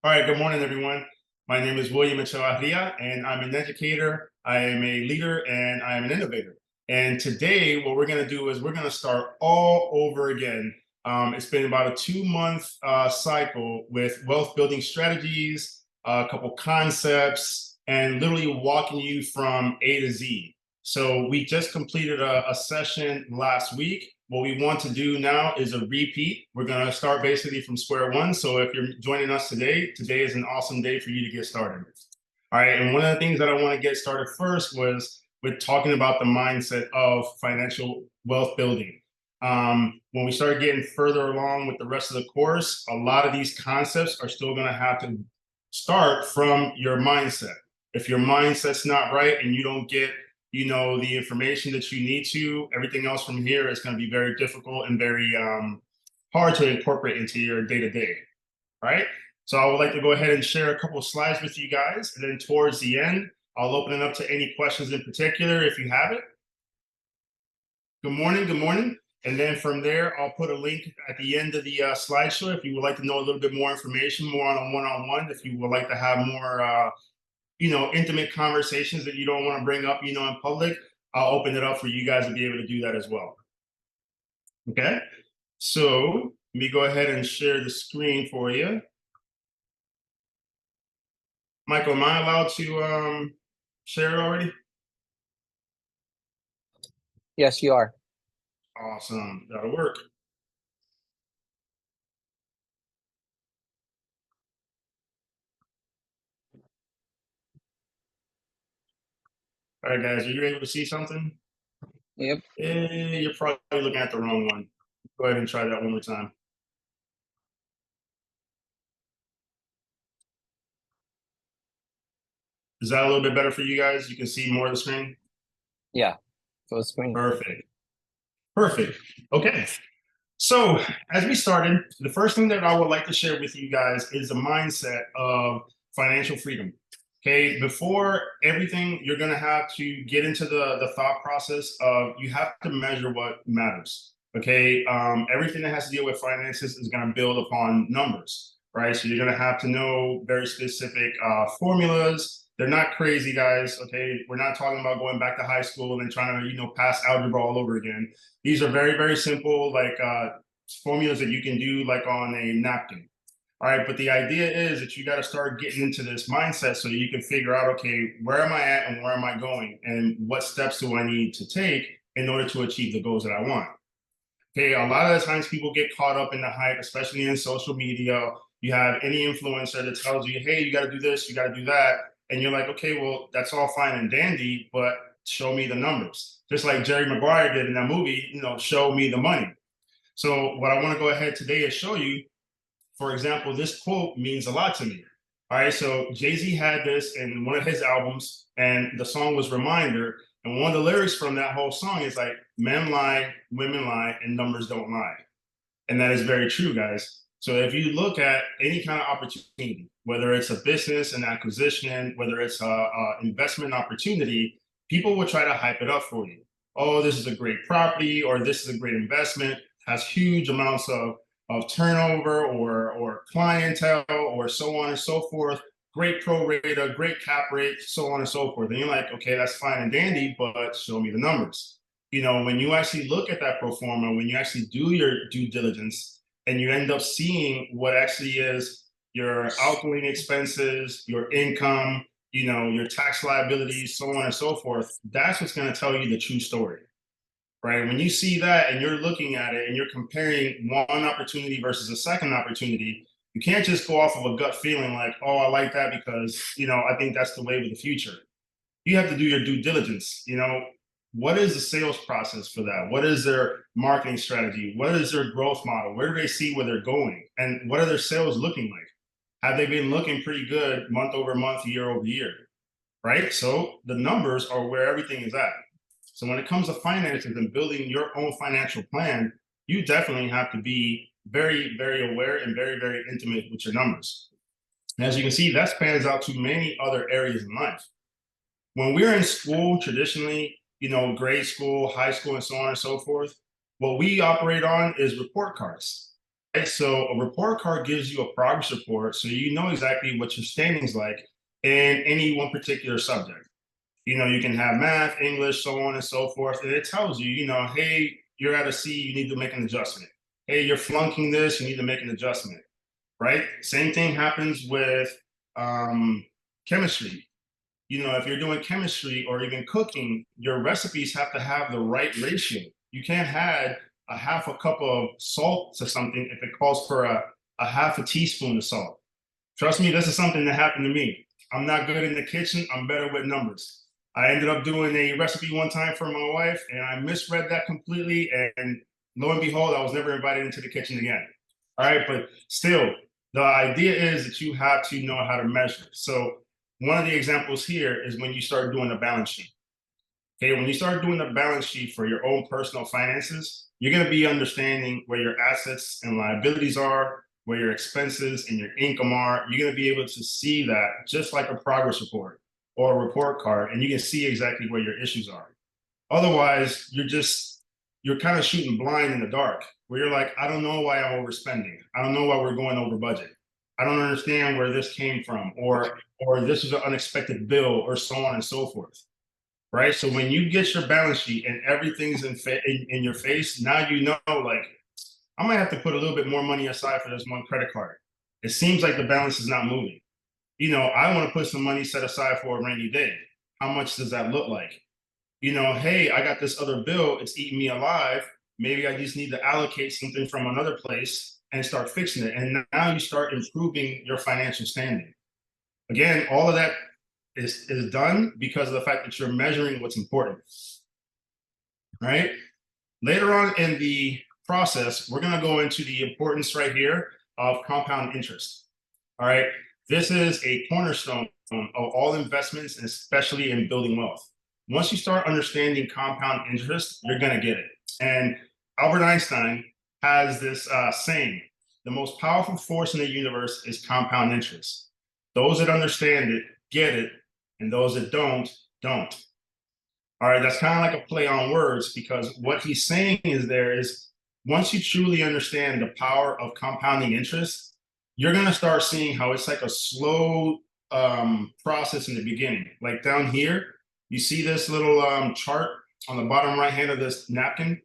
All right, good morning, everyone. My name is William Echevarria, and I'm an educator, I am a leader, and I am an innovator. And today, what we're going to do is we're going to start all over again. It's been about a 2 month cycle with wealth building strategies, a couple concepts, and literally walking you from A to Z. So, we just completed a session last week. What we want to do now is a repeat. We're going to start basically from square one. So if you're joining us today, today is an awesome day for you to get started. All right. And one of the things that I want to get started first was with talking about the mindset of financial wealth building. When we start getting further along with the rest of the course, a lot of these concepts are still going to have to start from your mindset. If your mindset's not right and you don't get the information that you need to, everything else from here is going to be very difficult and very hard to incorporate into your day-to-day. Right. So I would like to go ahead and share a couple of slides with you guys, and then towards the end I'll open it up to any questions in particular if you have it. Good morning, good morning. And then from there I'll put a link at the end of the slideshow if you would like to know a little bit more information, more on a one-on-one, if you would like to have more intimate conversations that you don't want to bring up, in public. I'll open it up for you guys to be able to do that as well. Okay. So let me go ahead and share the screen for you. Michael, am I allowed to share it already? Yes, you are. Awesome. That'll work. All right, guys, are you able to see something? Yep. You're probably looking at the wrong one. Go ahead and try that one more time. Is that a little bit better for you guys? You can see more of the screen? Yeah. Full screen. Perfect. Perfect. Okay. So, as we started, the first thing that I would like to share with you guys is the mindset of financial freedom. Okay, before everything, you're going to have to get into the thought process of you have to measure what matters. Okay, everything that has to deal with finances is going to build upon numbers, right? So, you're going to have to know very specific formulas. They're not crazy, guys. Okay, we're not talking about going back to high school and trying to, pass algebra all over again. These are very, very simple, like formulas that you can do like on a napkin. All right. But the idea is that you got to start getting into this mindset so that you can figure out, okay, where am I at and where am I going? And what steps do I need to take in order to achieve the goals that I want? Okay. A lot of the times people get caught up in the hype, especially in social media. You have any influencer that tells you, hey, you got to do this, you got to do that. And you're like, okay, well, that's all fine and dandy, but show me the numbers. Just like Jerry Maguire did in that movie, show me the money. So what I want to go ahead today is show you, for example, this quote means a lot to me. All right, so Jay-Z had this in one of his albums, and the song was Reminder. And one of the lyrics from that whole song is like, men lie, women lie, and numbers don't lie. And that is very true, guys. So if you look at any kind of opportunity, whether it's a business, an acquisition, whether it's a investment opportunity, people will try to hype it up for you. Oh, this is a great property, or this is a great investment, has huge amounts of turnover or clientele, or so on and so forth. Great pro rata, great cap rate, so on and so forth. And you're like, okay, that's fine and dandy, but show me the numbers. When you actually look at that pro forma, when you actually do your due diligence and you end up seeing what actually is your outgoing expenses, your income, your tax liabilities, so on and so forth, that's what's going to tell you the true story, right? When you see that and you're looking at it and you're comparing one opportunity versus a second opportunity, you can't just go off of a gut feeling like, oh, I like that because, I think that's the way of the future. You have to do your due diligence. What is the sales process for that? What is their marketing strategy? What is their growth model? Where do they see where they're going? And what are their sales looking like? Have they been looking pretty good month over month, year over year? Right? So the numbers are where everything is at. So when it comes to finances and building your own financial plan, you definitely have to be very, very aware and very, very intimate with your numbers. And as you can see, that spans out to many other areas in life. When we're in school, traditionally, grade school, high school, and so on and so forth, what we operate on is report cards. So a report card gives you a progress report, so you know exactly what your standing's like in any one particular subject. You can have math, English, so on and so forth, and it tells you, hey, you're at a C, you need to make an adjustment. Hey, you're flunking this, you need to make an adjustment, right? Same thing happens with um, chemistry. If you're doing chemistry or even cooking, your recipes have to have the right ratio. You can't add a half a cup of salt to something if it calls for a half a teaspoon of salt. Trust me, this is something that happened to me. I'm not good in the kitchen. I'm better with numbers. I ended up doing a recipe one time for my wife, and I misread that completely. And lo and behold, I was never invited into the kitchen again. All right, but still, the idea is that you have to know how to measure. So one of the examples here is when you start doing a balance sheet. Okay, when you start doing a balance sheet for your own personal finances, you're going to be understanding where your assets and liabilities are, where your expenses and your income are. You're going to be able to see that just like a progress report or a report card, and you can see exactly where your issues are. Otherwise, you're kind of shooting blind in the dark, where you're like, I don't know why I'm overspending. I don't know why we're going over budget. I don't understand where this came from, or this is an unexpected bill, or so on and so forth. Right. So when you get your balance sheet and everything's in your face, now you know, like, I might have to put a little bit more money aside for this one credit card. It seems like the balance is not moving. I want to put some money set aside for a rainy day. How much does that look like? Hey, I got this other bill, it's eating me alive. Maybe I just need to allocate something from another place and start fixing it. And now you start improving your financial standing. Again, all of that is done because of the fact that you're measuring what's important. Right? Later on in the process, we're going to go into the importance right here of compound interest. All right. This is a cornerstone of all investments, and especially in building wealth. Once you start understanding compound interest, you're going to get it. And Albert Einstein has this saying: the most powerful force in the universe is compound interest. Those that understand it get it, and those that don't. All right, that's kind of like a play on words, because what he's saying is once you truly understand the power of compounding interest, you're going to start seeing how it's like a slow process in the beginning. Like down here, you see this little chart on the bottom right hand of this napkin.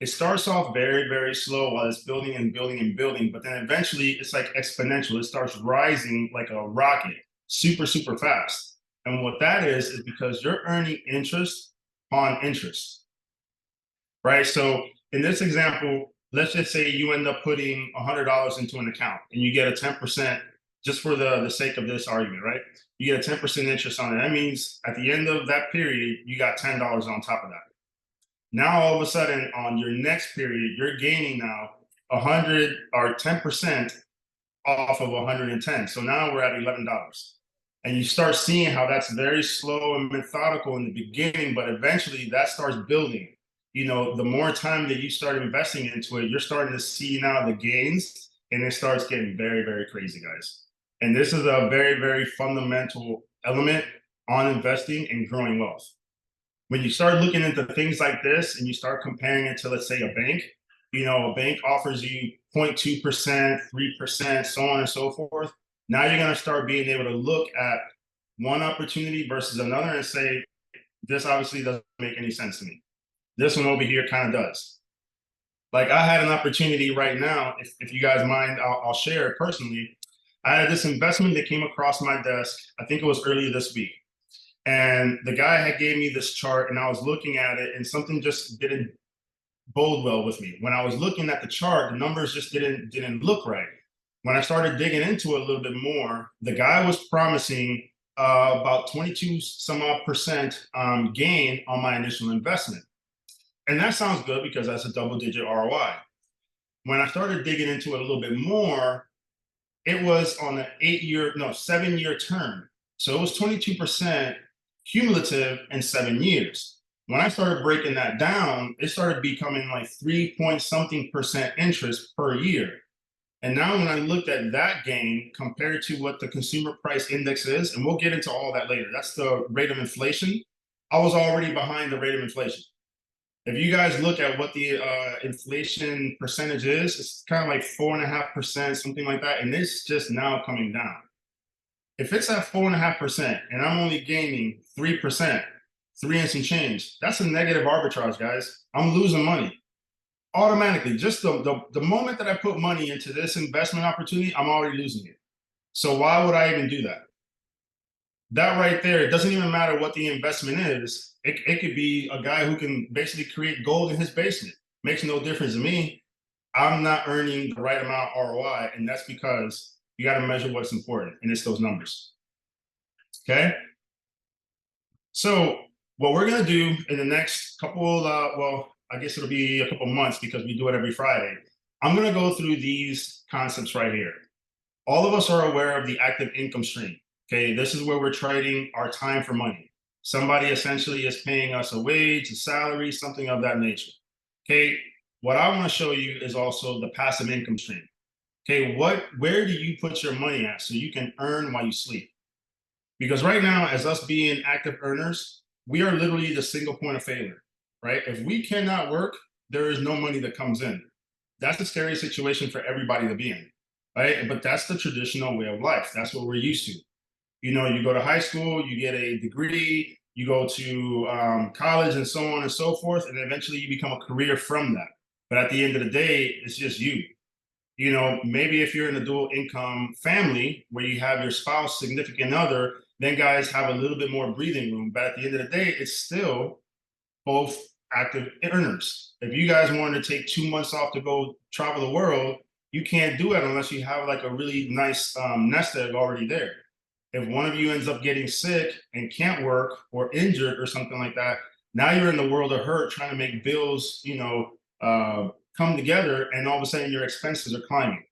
It starts off very, very slow while it's building and building and building, but then eventually it's like exponential. It starts rising like a rocket, super, super fast. And what that is because you're earning interest on interest, right? So in this example, let's just say you end up putting $100 into an account and you get a 10%, just for the sake of this argument, right? You get a 10% interest on it. That means at the end of that period, you got $10 on top of that. Now, all of a sudden, on your next period, you're gaining now 100 or 10% off of 110. So now we're at $11. And you start seeing how that's very slow and methodical in the beginning, but eventually that starts building. The more time that you start investing into it, you're starting to see now the gains, and it starts getting very, very crazy, guys. And this is a very, very fundamental element on investing and growing wealth. When you start looking into things like this and you start comparing it to, let's say, a bank, a bank offers you 0.2%, 3%, so on and so forth. Now you're going to start being able to look at one opportunity versus another and say, this obviously doesn't make any sense to me. This one over here kind of does. Like, I had an opportunity right now, if you guys mind, I'll share it personally. I had this investment that came across my desk. I think it was earlier this week. And the guy had gave me this chart, and I was looking at it, and something just didn't bode well with me. When I was looking at the chart, the numbers just didn't look right. When I started digging into it a little bit more, the guy was promising about 22 some odd percent gain on my initial investment. And that sounds good because that's a double-digit ROI. When I started digging into it a little bit more, it was on an 7-year term. So it was 22% cumulative in 7 years. When I started breaking that down, it started becoming like 3 point something percent interest per year. And now when I looked at that gain compared to what the consumer price index is, and we'll get into all that later, that's the rate of inflation. I was already behind the rate of inflation. If you guys look at what the inflation percentage is, it's kind of like 4.5%, something like that, and it's just now coming down. If it's at 4.5% and I'm only gaining 3%, three and some change, that's a negative arbitrage, guys. I'm losing money automatically. Just the moment that I put money into this investment opportunity, I'm already losing it. So why would I even do that? That right there, it doesn't even matter what the investment is. It could be a guy who can basically create gold in his basement. Makes no difference to me. I'm not earning the right amount of ROI, and that's because you got to measure what's important, and it's those numbers. Okay. So what we're gonna do in the next couple, well, I guess it'll be a couple months because we do it every Friday. I'm gonna go through these concepts right here. All of us are aware of the active income stream. Okay, this is where we're trading our time for money. Somebody essentially is paying us a wage, a salary, something of that nature. Okay, what I want to show you is also the passive income stream. Okay, where do you put your money at so you can earn while you sleep? Because right now, as us being active earners, we are literally the single point of failure, right? If we cannot work, there is no money that comes in. That's a scary situation for everybody to be in, right? But that's the traditional way of life. That's what we're used to. You know, you go to high school, you get a degree, you go to college, and so on and so forth, and eventually you become a career from that. But at the end of the day, it's just you. You know, maybe if you're in a dual income family where you have your spouse, significant other, then guys have a little bit more breathing room. But at the end of the day, it's still both active earners. If you guys wanted to take 2 months off to go travel the world, you can't do it unless you have like a really nice nest egg already there. If one of you ends up getting sick and can't work or injured or something like that, now you're in the world of hurt trying to make bills, come together, and all of a sudden your expenses are climbing.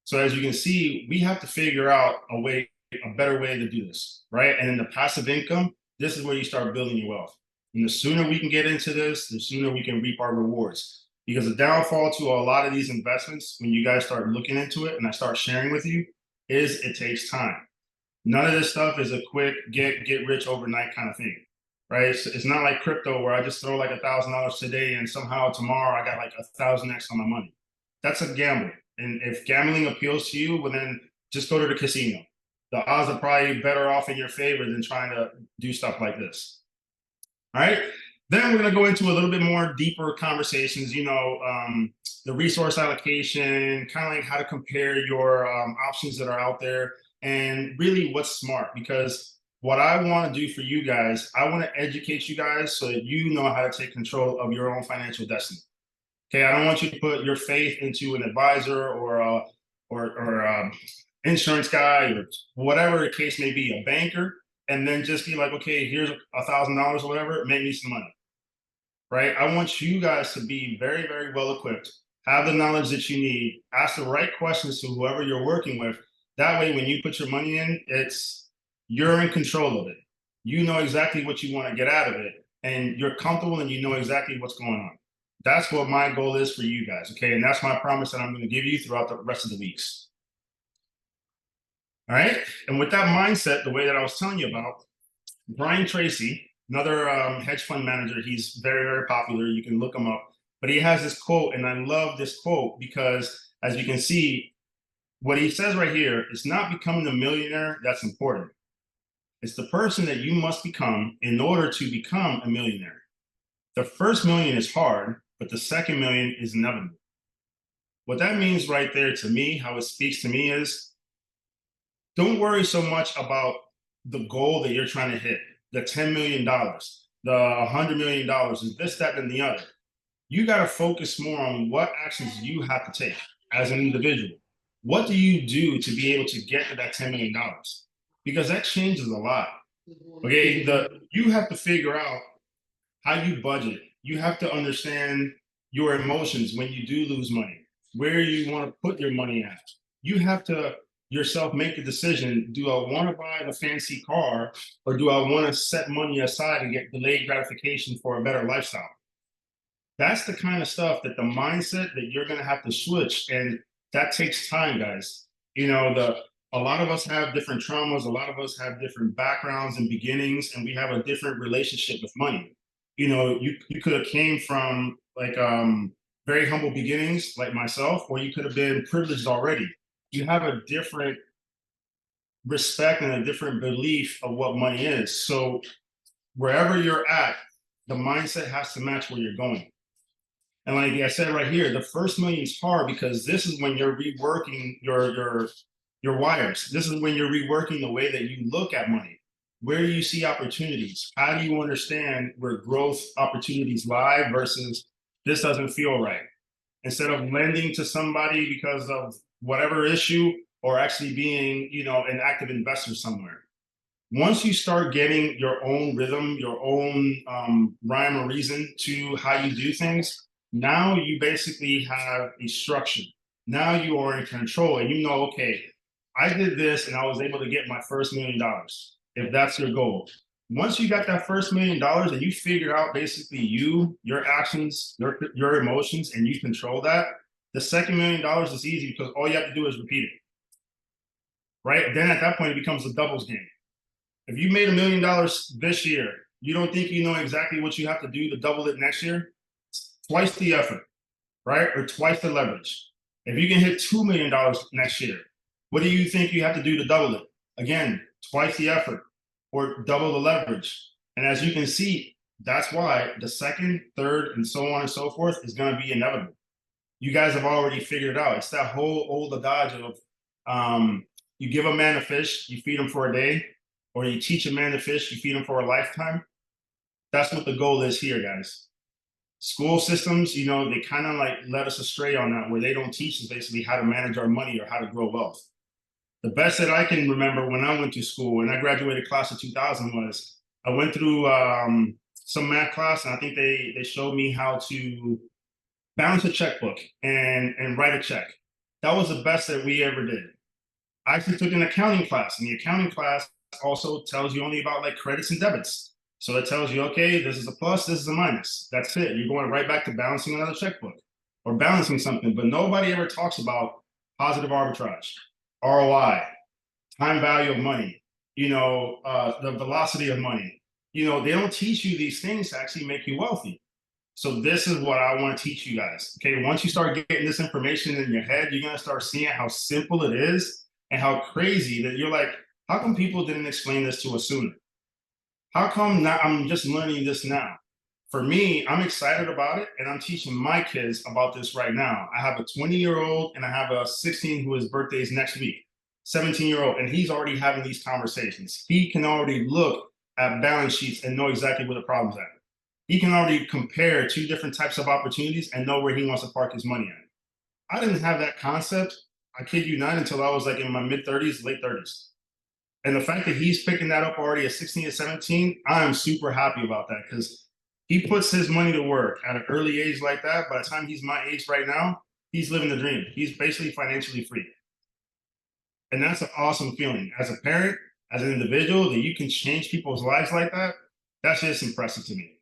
So as you can see, we have to figure out a better way to do this, right? And in the passive income, this is where you start building your wealth. And the sooner we can get into this, the sooner we can reap our rewards. Because the downfall to a lot of these investments, when you guys start looking into it and I start sharing with you, is it takes time. None of this stuff is a quick get rich overnight kind of thing, right? It's not like crypto where I just throw like $1,000 today and somehow tomorrow I got like 1,000x on my money. That's a gamble. And if gambling appeals to you, well then just go to the casino. The odds are probably better off in your favor than trying to do stuff like this. All right. Then we're going to go into a little bit more deeper conversations, the resource allocation, kind of like how to compare your options that are out there and really what's smart. Because what I want to do for you guys, I want to educate you guys so that you know how to take control of your own financial destiny. Okay, I don't want you to put your faith into an advisor or insurance guy or whatever the case may be, a banker, and then just be like, okay, here's $1,000 or whatever, make me some money, right? I want you guys to be very, very well equipped, have the knowledge that you need, ask the right questions to whoever you're working with. That way, when you put your money in, you're in control of it. You know exactly what you want to get out of it, and you're comfortable and you know exactly what's going on. That's what my goal is for you guys, okay? And that's my promise that I'm going to give you throughout the rest of the weeks. All right? And with that mindset, the way that I was telling you about, Brian Tracy, another hedge fund manager, he's very, very popular. You can look him up. But he has this quote, and I love this quote because, as you can see, what he says right here is not becoming a millionaire that's important. It's the person that you must become in order to become a millionaire. The first million is hard, but the second million is inevitable. What that means right there to me, how it speaks to me is, don't worry so much about the goal that you're trying to hit, the $10 million, the $100 million, is this, that, and the other. You got to focus more on what actions you have to take as an individual. What do you do to be able to get to that $10 million? Because that changes a lot. Okay, you have to figure out how you budget. You have to understand your emotions when you do lose money, where you want to put your money at. You have to yourself make a decision. Do I want to buy the fancy car, or do I want to set money aside and get delayed gratification for a better lifestyle? That's the kind of stuff that the mindset that you're going to have to switch. And that takes time, guys. A lot of us have different traumas. A lot of us have different backgrounds and beginnings, and we have a different relationship with money. you could have came from like very humble beginnings like myself, or you could have been privileged already. You have a different respect and a different belief of what money is. So wherever you're at, the mindset has to match where you're going. And like I said right here, the first million is hard because this is when you're reworking your wires. This is when you're reworking the way that you look at money. Where do you see opportunities? How do you understand where growth opportunities lie versus this doesn't feel right? Instead of lending to somebody because of whatever issue or actually being, an active investor somewhere. Once you start getting your own rhythm, your own rhyme or reason to how you do things, now you basically have a structure. Now you are in control and you know, okay, I did this and I was able to get my first $1 million, if that's your goal. Once you got that first $1 million and you figure out basically your actions, your emotions, and you control that, the second $1 million is easy because all you have to do is repeat it. Right? Then at that point, it becomes a doubles game. If you made $1 million this year, you don't think you know exactly what you have to do to double it next year? Twice the effort, right? Or twice the leverage. If you can hit $2 million next year, what do you think you have to do to double it? Again, twice the effort or double the leverage. And as you can see, that's why the second, third, and so on and so forth is going to be inevitable. You guys have already figured it out. It's that whole old adage of you give a man a fish, you feed him for a day, or you teach a man to fish, you feed him for a lifetime. That's what the goal is here, guys. School systems, they kind of like led us astray on that, where they don't teach us basically how to manage our money or how to grow wealth. The best that I can remember when I went to school, and I graduated class of 2000, was I went through some math class, and I think they showed me how to balance a checkbook and write a check. That was the best that we ever did. I actually took an accounting class, and the accounting class also tells you only about like credits and debits. So it tells you, okay, this is a plus, this is a minus. That's it. You're going right back to balancing another checkbook or balancing something. But nobody ever talks about positive arbitrage, ROI, time value of money, the velocity of money. They don't teach you these things to actually make you wealthy. So this is what I want to teach you guys. Okay, once you start getting this information in your head, you're gonna start seeing how simple it is and how crazy that you're like, how come people didn't explain this to us sooner? How come now I'm just learning this now? For me, I'm excited about it and I'm teaching my kids about this right now. I have a 20-year-old and I have a 16 who his birthday is next week, 17-year-old, and he's already having these conversations. He can already look at balance sheets and know exactly where the problem's at. He can already compare two different types of opportunities and know where he wants to park his money at. I didn't have that concept, I kid you not, until I was like in my mid 30s, late 30s. And the fact that he's picking that up already at 16 or 17, I am super happy about that because he puts his money to work at an early age like that. By the time he's my age right now, he's living the dream. He's basically financially free. And that's an awesome feeling. As a parent, as an individual, that you can change people's lives like that, that's just impressive to me.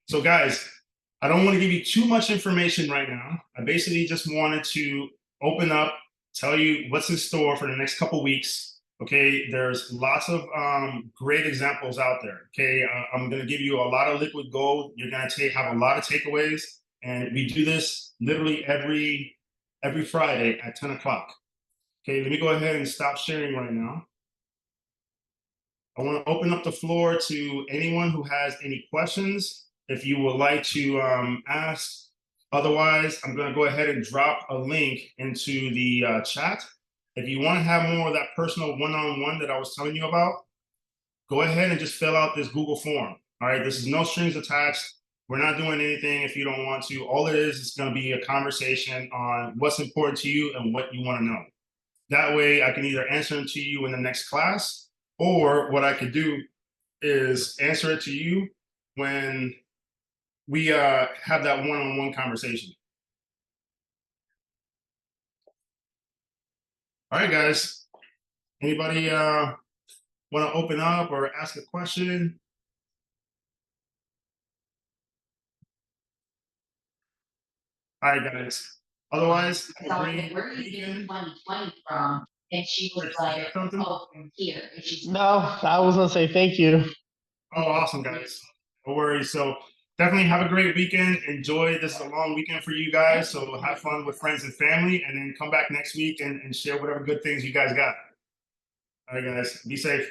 So guys, I don't want to give you too much information right now. I basically just wanted to open up, tell you what's in store for the next couple weeks. Okay, there's lots of great examples out there. Okay, I'm going to give you a lot of liquid gold. You're going to have a lot of takeaways, and we do this literally every Friday at 10 o'clock. Okay, let me go ahead and stop sharing right now. I want to open up the floor to anyone who has any questions. If you would like to ask, otherwise, I'm going to go ahead and drop a link into the chat. If you want to have more of that personal one-on-one that I was telling you about, go ahead and just fill out this Google form. All right, this is no strings attached. We're not doing anything if you don't want to. All it is going to be a conversation on what's important to you and what you want to know. That way I can either answer them to you in the next class, or what I could do is answer it to you when we have that one-on-one conversation. All right, guys. Anybody want to open up or ask a question? All right, guys. Otherwise, Where are you getting 2020 from? And she was like, something? oh, from here. And she's No, I was gonna say thank you. Oh, awesome, guys. No worries. So definitely have a great weekend. Enjoy. This is a long weekend for you guys. So have fun with friends and family, and then come back next week and share whatever good things you guys got. All right, guys. Be safe.